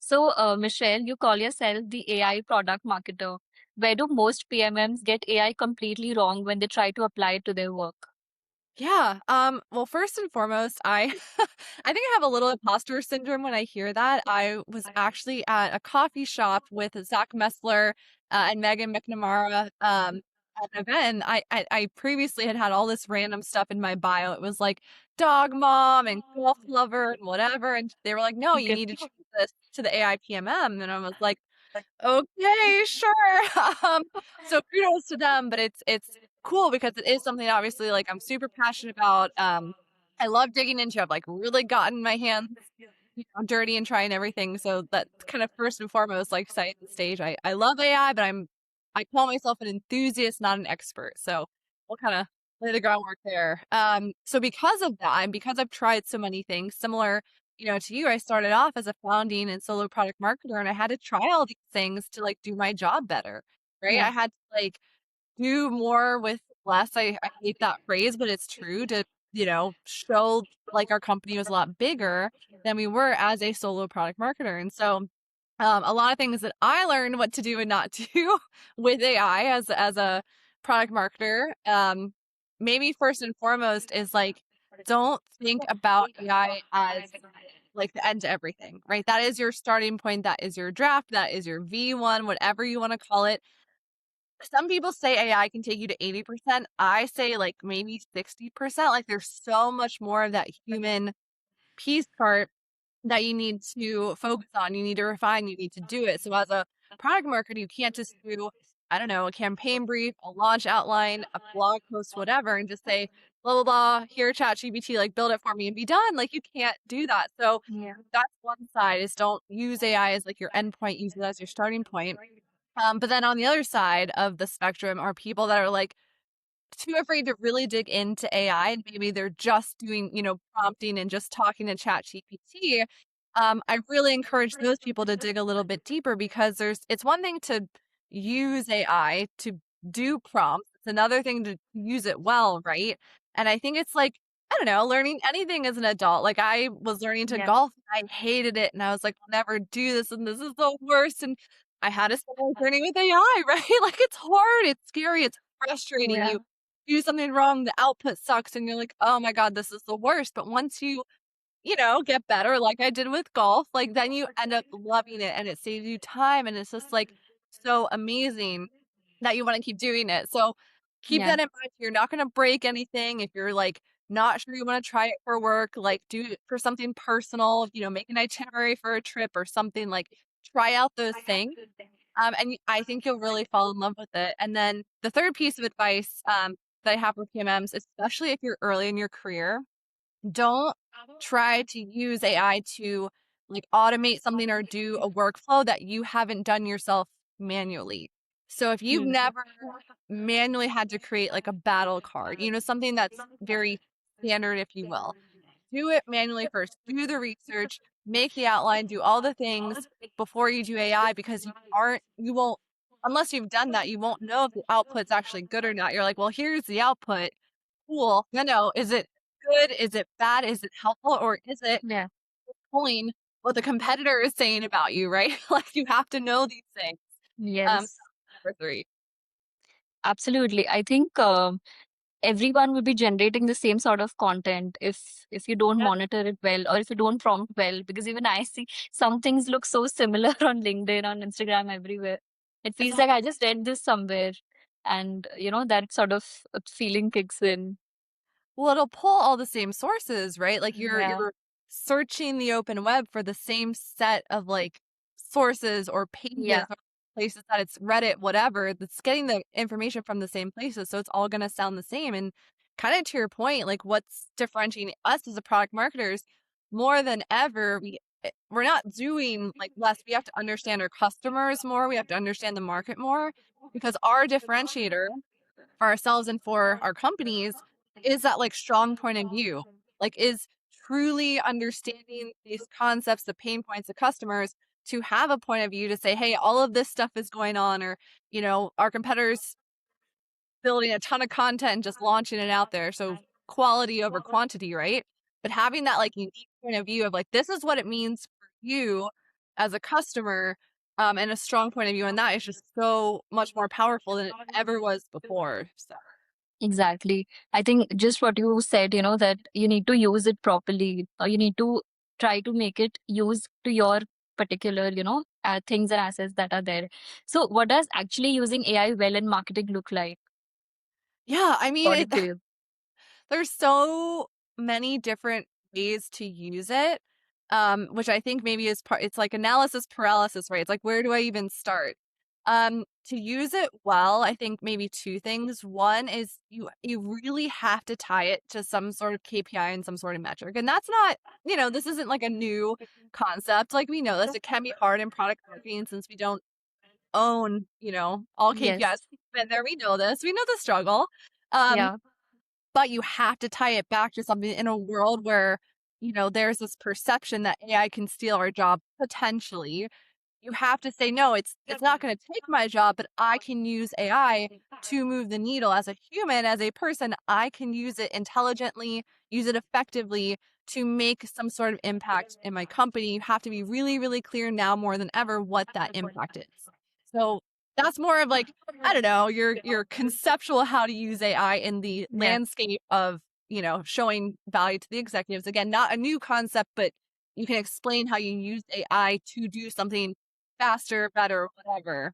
So, Michelle, you call yourself the AI product marketer. Where do most PMMs get AI completely wrong when they try to apply it to their work? Yeah. Well, first and foremost, I I think I have a little imposter syndrome when I hear that. I was actually at a coffee shop with Zach Messler and Megan McNamara at an event. I previously had all this random stuff in my bio. It was like dog mom and golf lover and whatever, and they were like, "No, you Okay. need to change this to the AI PMM." And I was like, okay, sure. Um, so kudos to them, but it's cool because it is something obviously like I'm super passionate about. I love digging into. I've like really gotten my hands dirty and trying everything. So that's kind of first and foremost, like setting the stage. I love AI, but I call myself an enthusiast, not an expert. So we'll kind of lay the groundwork there. So because of that, and because I've tried so many things similar, to you, I started off as a founding and solo product marketer, and I had to try all these things to like do my job better. Right. Yeah. I had to like do more with less. I hate that phrase, but it's true to, show like our company was a lot bigger than we were as a solo product marketer. And so a lot of things that I learned what to do and not do with AI as a product marketer. Maybe first and foremost is like don't think about AI as like the end to everything, right? That is your starting point, that is your draft, that is your V1, whatever you want to call it. Some people say AI can take you to 80%. I say like maybe 60%. Like there's so much more of that human piece part that you need to focus on. You need to refine, you need to do it. So as a product marketer, you can't just do, I don't know, a campaign brief, a launch outline, a blog post, whatever, and just say, blah, blah, blah, here, chat GPT, like build it for me and be done. Like you can't do that. So Yeah. that's one side is don't use AI as like your endpoint, use it as your starting point. But then on the other side of the spectrum are people that are like too afraid to really dig into AI and maybe they're just doing, prompting and just talking to Chat GPT. I really encourage those people to dig a little bit deeper because it's one thing to use AI to do prompts. It's another thing to use it well, right? And I think it's like, I don't know, learning anything as an adult. Like I was learning to Yeah. golf and I hated it and I was like, I'll never do this and this is the worst. And I had to start learning with AI, right? Like it's hard, it's scary, it's frustrating. Yeah. You do something wrong, the output sucks, and you're like, "Oh my god, this is the worst." But once you, get better, like I did with golf, like then you end up loving it and it saves you time and it's just like so amazing that you want to keep doing it. So keep Yeah. that in mind. You're not going to break anything. If you're like not sure you want to try it for work, like do it for something personal, make an itinerary for a trip or something like try out those things. I think you'll really fall in love with it. And then the third piece of advice that I have for PMMs, especially if you're early in your career, don't try to use AI to like automate something or do a workflow that you haven't done yourself manually. So if you've Hmm. never manually had to create like a battle card, something that's very standard, if you will, do it manually first. Do the research, make the outline, do all the things before you do AI because you won't, unless you've done that, you won't know if the output's actually good or not. You're like, well, here's the output. Cool. No, is it good? Is it bad? Is it helpful? Or is it Yeah. pulling what the competitor is saying about you, right? Like you have to know these things. So Yes. number three. Absolutely. I think everyone will be generating the same sort of content if you don't Yep. monitor it well or if you don't prompt well, because even I see some things look so similar on LinkedIn, on Instagram, everywhere. It It's feels like I just read this somewhere, and that sort of feeling kicks in. Well, it'll pull all the same sources, right? Like Yeah. you're searching the open web for the same set of like sources or pages Yeah. or places that it's Reddit, whatever, that's getting the information from the same places. So it's all going to sound the same. And kind of to your point, like what's differentiating us as a product marketers more than ever, we're not doing like less. We have to understand our customers more. We have to understand the market more because our differentiator for ourselves and for our companies is that like strong point of view, like is truly understanding these concepts, the pain points of customers to have a point of view to say, hey, all of this stuff is going on, or, our competitors building a ton of content and just launching it out there. So quality over quantity, right? But having that like unique point of view of like, this is what it means for you as a customer, and a strong point of view on that is just so much more powerful than it ever was before. So Exactly. I think just what you said, that you need to use it properly, or you need to try to make it use to your particular, things and assets that are there. So, what does actually using AI well in marketing look like, yeah, I mean, according to you? there's so many different ways to use it, which I think maybe is part. It's like analysis paralysis, right? It's like, where do I even start? To use it well, I think maybe two things. One is you really have to tie it to some sort of KPI and some sort of metric, and that's not, this isn't like a new concept. Like, we know this, it can be hard in product marketing since we don't own, all KPIs. Yes. We've been there, we know this, we know the struggle. Um, Yeah. but you have to tie it back to something in a world where, there's this perception that AI can steal our job potentially. You have to say, no, it's not going to take my job, but I can use AI to move the needle as a human, as a person. I can use it intelligently, use it effectively to make some sort of impact in my company. You have to be really, really clear now more than ever what that impact is. So that's more of like, I don't know, your conceptual how to use AI in the Yeah. landscape of, showing value to the executives. Again, not a new concept, but you can explain how you use AI to do something faster, better, whatever.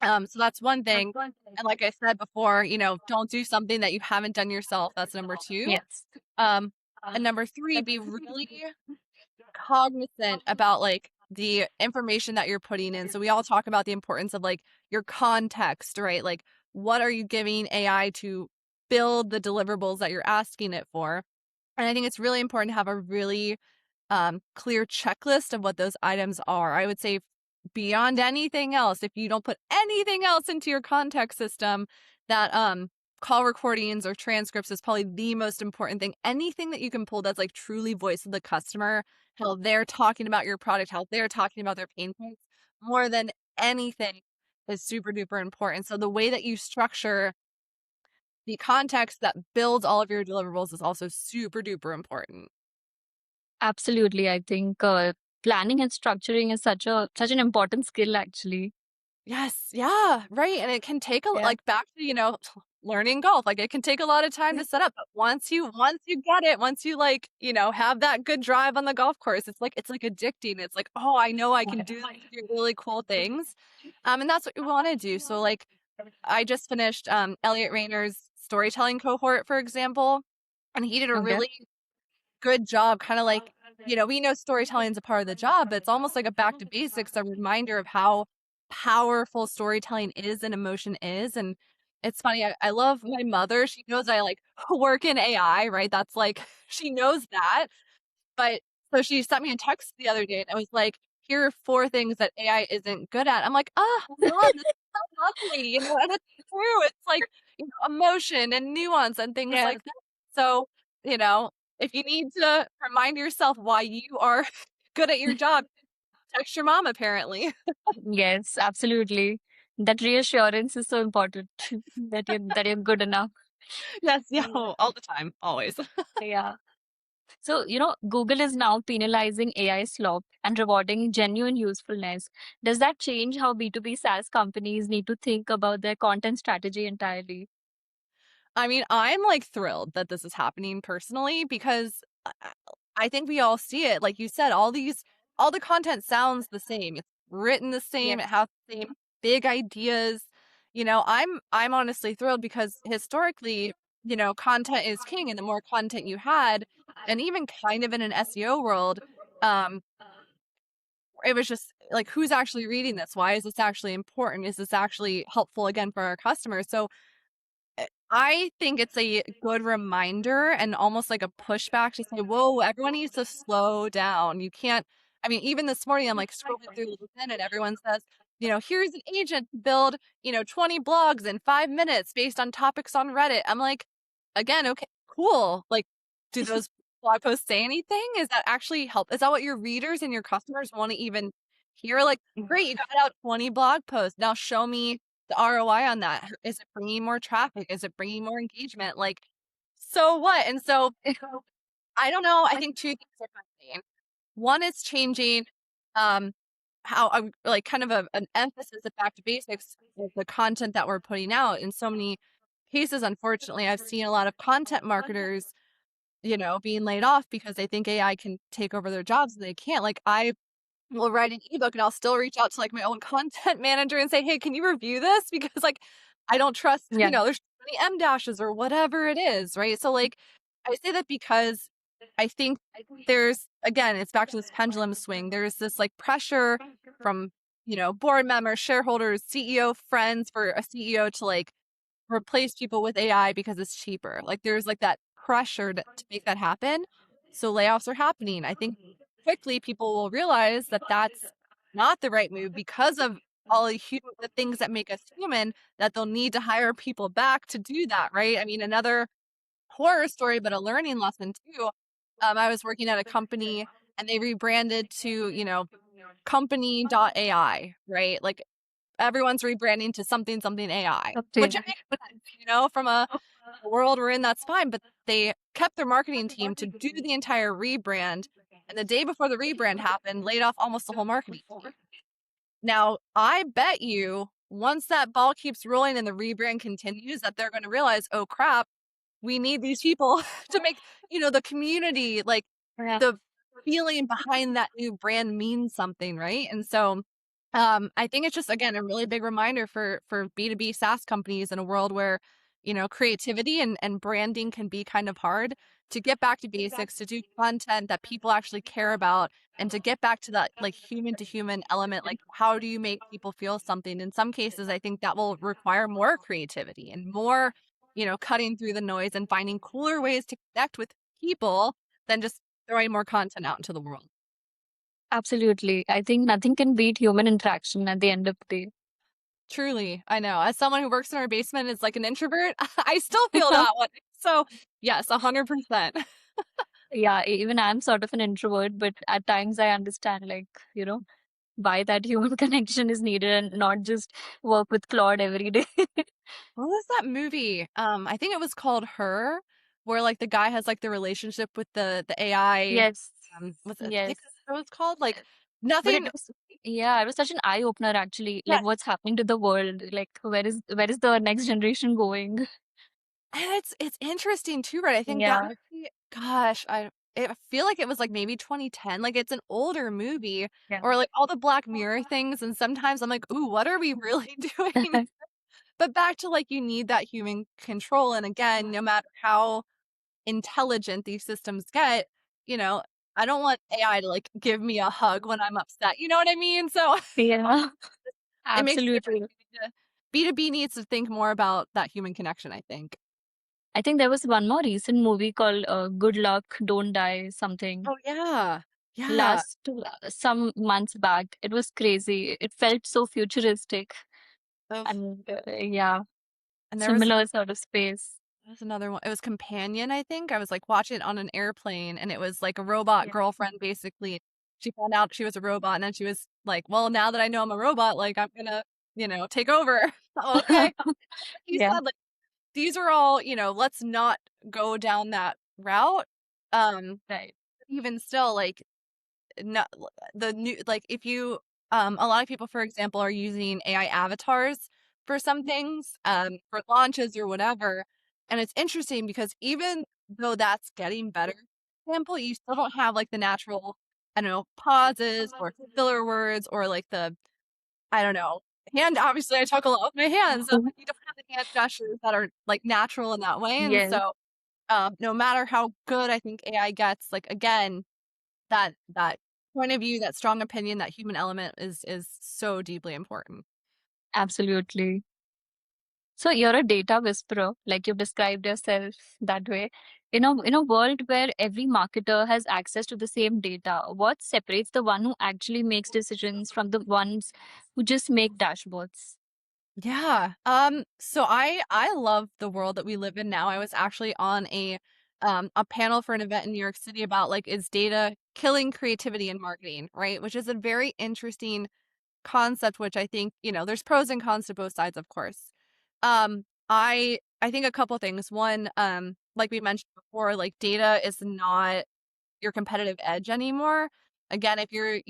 So that's one thing. And like I said before, don't do something that you haven't done yourself. That's number two. Yes. Um, and number three, be really cognizant about like the information that you're putting in. So we all talk about the importance of like your context, right? Like, what are you giving AI to build the deliverables that you're asking it for? And I think it's really important to have a really clear checklist of what those items are. I would say beyond anything else, if you don't put anything else into your context system, that call recordings or transcripts is probably the most important thing. Anything that you can pull that's like truly voice of the customer, how they're talking about your product, how they're talking about their pain points, more than anything is super duper important. So the way that you structure the context that builds all of your deliverables is also super duper important. Absolutely. I think planning and structuring is such an important skill, actually. Yes, yeah, right, and it can take Yeah. like, back to, learning golf, like, it can take a lot of time to set up, but once you get it, once you, like, have that good drive on the golf course, it's like addicting, it's like, "Oh, I know I can do these really cool things," and that's what we wanna do, so, like, I just finished, Elliot Rayner's storytelling cohort, for example, and he did a Okay. really good job, kinda like, we know storytelling is a part of the job, but it's almost like a back to basics, a reminder of how powerful storytelling is and emotion is, and it's funny, I love my mother, she knows I, like, work in AI, right? That's like she knows that, but so she sent me a text the other day, and it was like, "Here are 4 things that AI isn't good at." I'm like, "Ah, mom, this is so lovely," and it's true. It's like, emotion and nuance and things Yeah. like that. So, you know, if you need to remind yourself why you are good at your job, text your mom apparently. Yes, absolutely. That reassurance is so important that you're good enough. Yes, yeah, all the time, always. Yeah. So, Google is now penalizing AI slop and rewarding genuine usefulness. Does that change how B2B SaaS companies need to think about their content strategy entirely? I mean, I'm, like, thrilled that this is happening personally because I think we all see it. Like you said, all the content sounds the same. It's written the same, it Yes. has the same big ideas. I'm honestly thrilled because historically, content is king, and the more content you had, and even kind of in an SEO world, um, it was just like, who's actually reading this? Why is this actually important? Is this actually helpful again for our customers? So I think it's a good reminder and almost like a pushback to say, whoa, everyone needs to slow down. You can't, I mean, even this morning, I'm like scrolling through LinkedIn and everyone says, here's an agent to build, 20 blogs in 5 minutes based on topics on Reddit. I'm like, again, okay, cool. Like, do those blog posts say anything? Is that actually help? Is that what your readers and your customers want to even hear? Like, great, you got out 20 blog posts. Now show me the ROI on that. Is it bringing more traffic? Is it bringing more engagement? Like, so what? And so I don't know. I think two things are happening. One is changing. how I'm like kind of an emphasis of back to basics of the content that we're putting out. In so many cases, unfortunately, I've seen a lot of content marketers, being laid off because they think AI can take over their jobs and they can't. Like I will write an ebook and I'll still reach out to like my own content manager and say, "Hey, can you review this?" Because like I don't trust, Yeah. there's so many M dashes or whatever it is, right? So like I say that because I think there's again, it's back to this pendulum swing. There's this like pressure from, board members, shareholders, CEO friends for a CEO to like replace people with AI because it's cheaper. Like there's like that pressure to make that happen. So layoffs are happening. I think quickly people will realize that that's not the right move because of all the things that make us human, that they'll need to hire people back to do that, right? I mean, another horror story, but a learning lesson too. I was working at a company and they rebranded to, company.ai, right? Like everyone's rebranding to something something AI, which Okay. it makes sense, from a world we're in, that's fine. But they kept their marketing team to do the entire rebrand. And the day before the rebrand happened, laid off almost the whole marketing team. Now, I bet you once that ball keeps rolling and the rebrand continues, that they're going to realize, oh crap, we need these people to make, the community, like Yeah. the feeling behind that new brand means something, right? And so I think it's just again a really big reminder for B2B SaaS companies in a world where, creativity and branding can be kind of hard, to get back to basics, to do content that people actually care about, and to get back to that like human to human element. Like how do you make people feel something? In some cases, I think that will require more creativity and more, cutting through the noise and finding cooler ways to connect with people than just throwing more content out into the world. Absolutely. I think nothing can beat human interaction at the end of the Truly, I know. As someone who works in our basement is like an introvert, I still feel day. that one. So, yes, 100%. Yeah, even I'm sort of an introvert, but at times I understand, like, why that human connection is needed and not just work with Claude every day. What was that movie? I think it was called Her, where like the guy has like the relationship with the AI. Yes, I think yes. that's what it was called. Like But it nothing. was, yeah, it was such an eye opener actually. Like, Yes, what's happening to the world? Like, where is the next generation going? and it's interesting too, right? I think that Yeah, movie, gosh, I feel like it was like maybe 2010. Like it's an older movie, yeah. or like all the Black Mirror things. And sometimes I'm like, ooh, what are we really doing? But back to like you need that human control. And again, no matter how intelligent these systems get, you know, I don't want AI to like give me a hug when I'm upset. You know what I mean? So Yeah, it makes a difference. absolutely. B2B needs to think more about that human connection, I think. I think there was one more recent movie called Good Luck, Don't Die, something. Oh yeah. Yeah. Last some months back. It was crazy. It felt so futuristic Ugh. and yeah, And similar sort of space. there was another one. It was Companion, I think. I was like watching it on an airplane and it was like a robot Yeah. girlfriend basically. She found out she was a robot and then she was like, well, now that I know I'm a robot, like I'm gonna, take over. Okay. You Yeah, said like these are all, let's not go down that route. Um, right. even still, like no, the new like if you a lot of people, for example, are using AI avatars for some things, for launches or whatever. And it's interesting because even though that's getting better, for example, you still don't have like the natural, I don't know, pauses or filler words or like the, I don't know, hand. Obviously, I talk a lot with my hands, so you don't have the hand gestures that are like natural in that way. And Yes, so, no matter how good I think AI gets, like again, that point of view, that strong opinion, that human element is so deeply important. absolutely. So you're a data whisperer, like you described yourself that way. In a world where every marketer has access to the same data, what separates the one who actually makes decisions from the ones who just make dashboards? Yeah. So I love the world that we live in now. I was actually on a panel for an event in New York City about like is data killing creativity in marketing, right? Which is a very interesting concept, which I think, there's pros and cons to both sides, of course. I think a couple things. One, like we mentioned before, like data is not your competitive edge anymore. Again, if you're,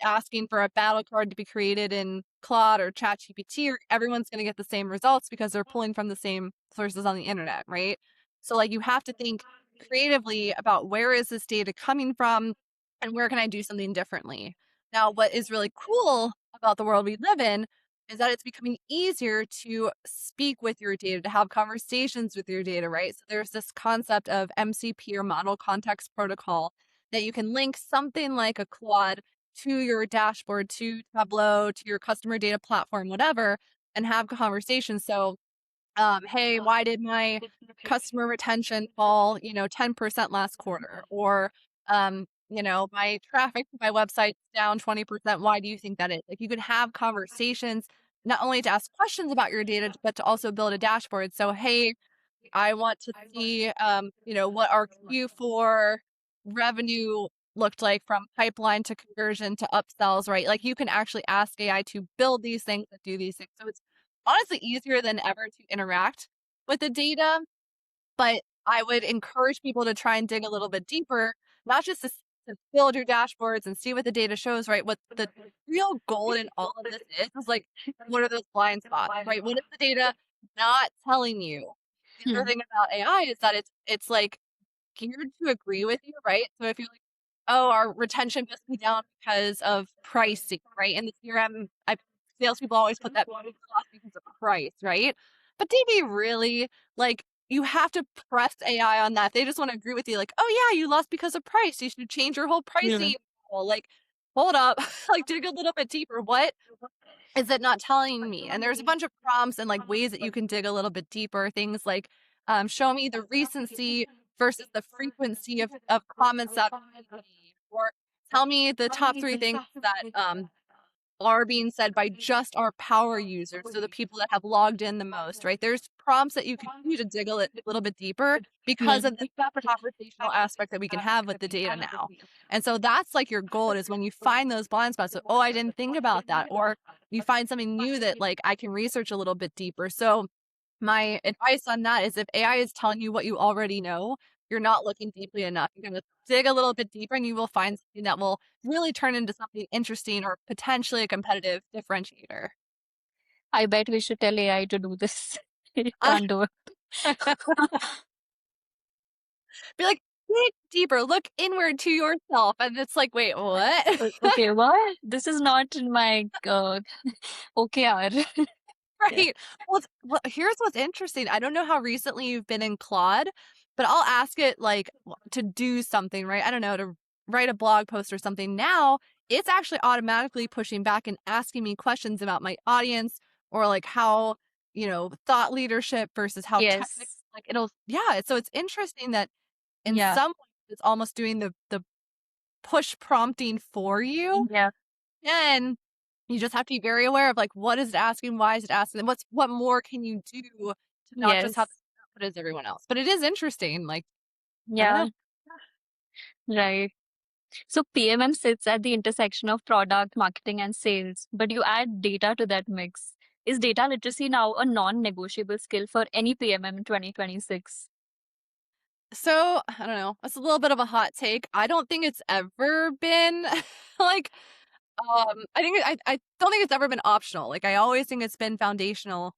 asking for a battle card to be created in Claude or ChatGPT, or everyone's going to get the same results because they're pulling from the same sources on the internet, right? So like you have to think creatively about where is this data coming from and where can I do something differently. Now, what is really cool about the world we live in is that it's becoming easier to speak with your data, to have conversations with your data, right? So there's this concept of MCP or Model Context Protocol that you can link something like a Claude to your dashboard, to Tableau, to your customer data platform, whatever, and have conversations. So, hey, why did my customer retention fall, 10% last quarter? Or, my traffic to my website's down 20%. Why do you think that is? Like you can have conversations, not only to ask questions about your data, but to also build a dashboard. So, hey, I want to see, what our Q4 revenue looked like from pipeline to conversion to upsells, right? Like you can actually ask AI to build these things and do these things. So it's honestly easier than ever to interact with the data, but I would encourage people to try and dig a little bit deeper, not just to build your dashboards and see what the data shows, right? What the real goal in all of this is like, what are those blind spots, right? What is the data not telling you? The other Hmm. thing about AI is that it's like geared to agree with you, right? So if you're like, oh, our retention must be down because of pricing, right? And the CRM, salespeople always put that cost because of price, right? But do we really like? You have to press AI on that. They just want to agree with you, like, oh yeah, you lost because of price. You should change your whole Yeah. pricing. Well, like, hold up, like dig a little bit deeper. What is it not telling me? And there's a bunch of prompts and like ways that you can dig a little bit deeper. Things like show me the recency versus the frequency of comments that or tell me the top three things that are being said by just our power users, so the people that have logged in the most, right? There's prompts that you can do to dig a little bit deeper because of the conversational aspect that we can have with the data now. And so that's like your goal is when you find those blind spots, oh, I didn't think about that, or you find something new that like I can research a little bit deeper. So my advice on that is if AI is telling you what you already know, you're not looking deeply enough. You're going to dig a little bit deeper and you will find something that will really turn into something interesting or potentially a competitive differentiator. I bet we should tell AI to do this. It Uh, can't do it. be like, dig deeper, look inward to yourself. And it's like, wait, what? Okay, what? This is not in my OKR. Yeah. Right. Well, here's what's interesting. I don't know how recently you've been in Claude, but I'll ask it like to do something, right? I don't know, to write a blog post or something. Now it's actually automatically pushing back and asking me questions about my audience or like how, thought leadership versus how technical. Yes. Like yeah. So it's interesting that in Yeah. some ways it's almost doing the push prompting for you. Yeah. And you just have to be very aware of like what is it asking, why is it asking, and what more can you do to not just have the Yes. same output as everyone else. But it is interesting. Like, I don't Yeah. know. Right. So PMM sits at the intersection of product, marketing, and sales, but you add data to that mix. Is data literacy now a non-negotiable skill for any PMM in 2026? So I don't know. That's a little bit of a hot take. I don't think it's ever been like I don't think it's ever been optional. Like I always think it's been foundational,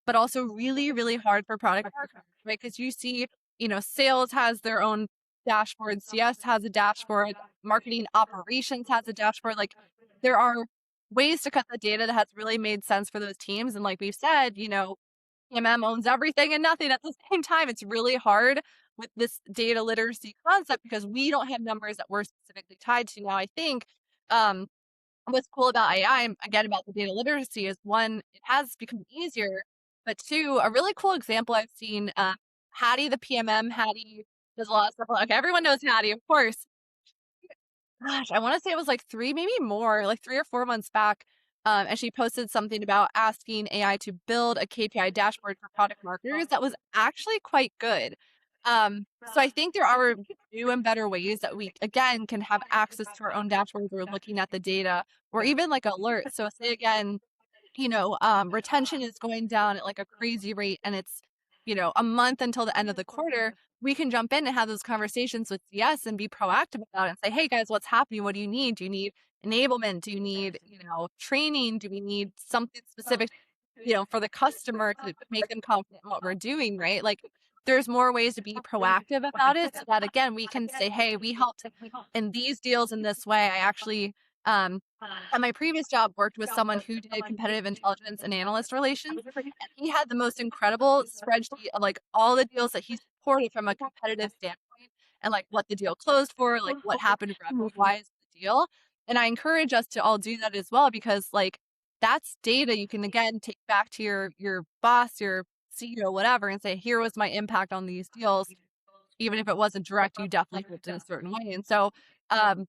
but also really, really hard for product marketers, right? Because you see, sales has their own dashboard, CS has a dashboard, marketing operations has a dashboard. Like there are ways to cut the data that has really made sense for those teams. And like we've said, PMM owns everything and nothing at the same time. It's really hard with this data literacy concept because we don't have numbers that we're specifically tied to. Now, I think um, what's cool about AI and again about the data literacy is one, it has become easier, but two, a really cool example I've seen, Hattie, the PMM, Hattie does a lot of stuff. Okay, everyone knows Hattie, of course. Gosh, I want to say it was like maybe more, like 3 or 4 months back. And she posted something about asking AI to build a KPI dashboard for product marketers that was actually quite good. So I think there are new and better ways that we, again, can have access to our own dashboards or looking at the data or even like alerts. So say again, retention is going down at like a crazy rate and it's, a month until the end of the quarter, we can jump in and have those conversations with CS and be proactive about it and say, hey guys, what's happening? What do you need? Do you need enablement? Do you need, training? Do we need something specific, for the customer to make them confident in what we're doing, right? Like there's more ways to be proactive about it so that again, we can say, hey, we helped in these deals in this way. I actually, at my previous job, worked with someone who did competitive intelligence and analyst relations, and he had the most incredible spreadsheet of like all the deals that he supported from a competitive standpoint and like what the deal closed for, like what happened revenue wise the deal. And I encourage us to all do that as well because like that's data you can again take back to your boss, your CEO, whatever, and say, here was my impact on these deals. Even if it wasn't direct, you definitely helped in a certain way. And so um,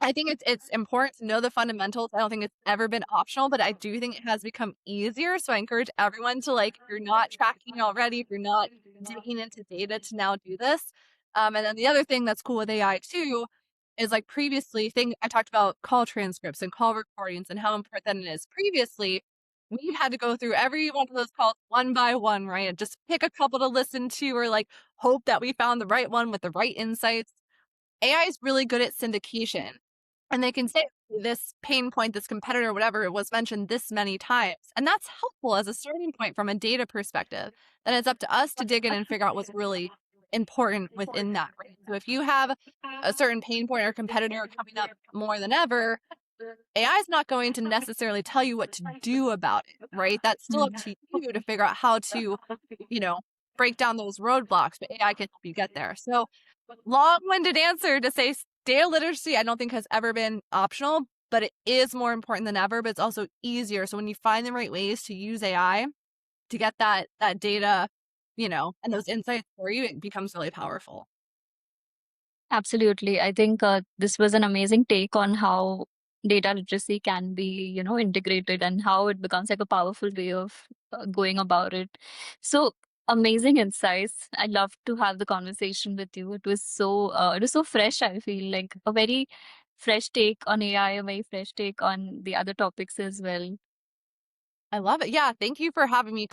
I think it's important to know the fundamentals. I don't think it's ever been optional, but I do think it has become easier. So I encourage everyone to like, if you're not tracking already, if you're not digging into data to now do this. And then the other thing that's cool with AI too is like previously thing I talked about call transcripts and call recordings and how important it is. Previously, we had to go through every one of those calls one by one, right? And just pick a couple to listen to or like hope that we found the right one with the right insights. AI is really good at syndication. And they can say this pain point, this competitor, whatever, it was mentioned this many times. And that's helpful as a starting point from a data perspective. Then it's up to us to dig in and figure out what's really important within that. Right? So if you have a certain pain point or competitor coming up more than ever, AI is not going to necessarily tell you what to do about it, right? That's still up to you to figure out how to, you know, break down those roadblocks, but AI can help you get there. So long-winded answer to say data literacy, I don't think has ever been optional, but it is more important than ever, but it's also easier. So when you find the right ways to use AI to get that data, and those insights for you, it becomes really powerful. Absolutely. I think this was an amazing take on how data literacy can be, integrated and how it becomes like a powerful way of going about it. So amazing insights. I love to have the conversation with you. It was so fresh. I feel like a very fresh take on AI, a very fresh take on the other topics as well. I love it. Yeah, thank you for having me.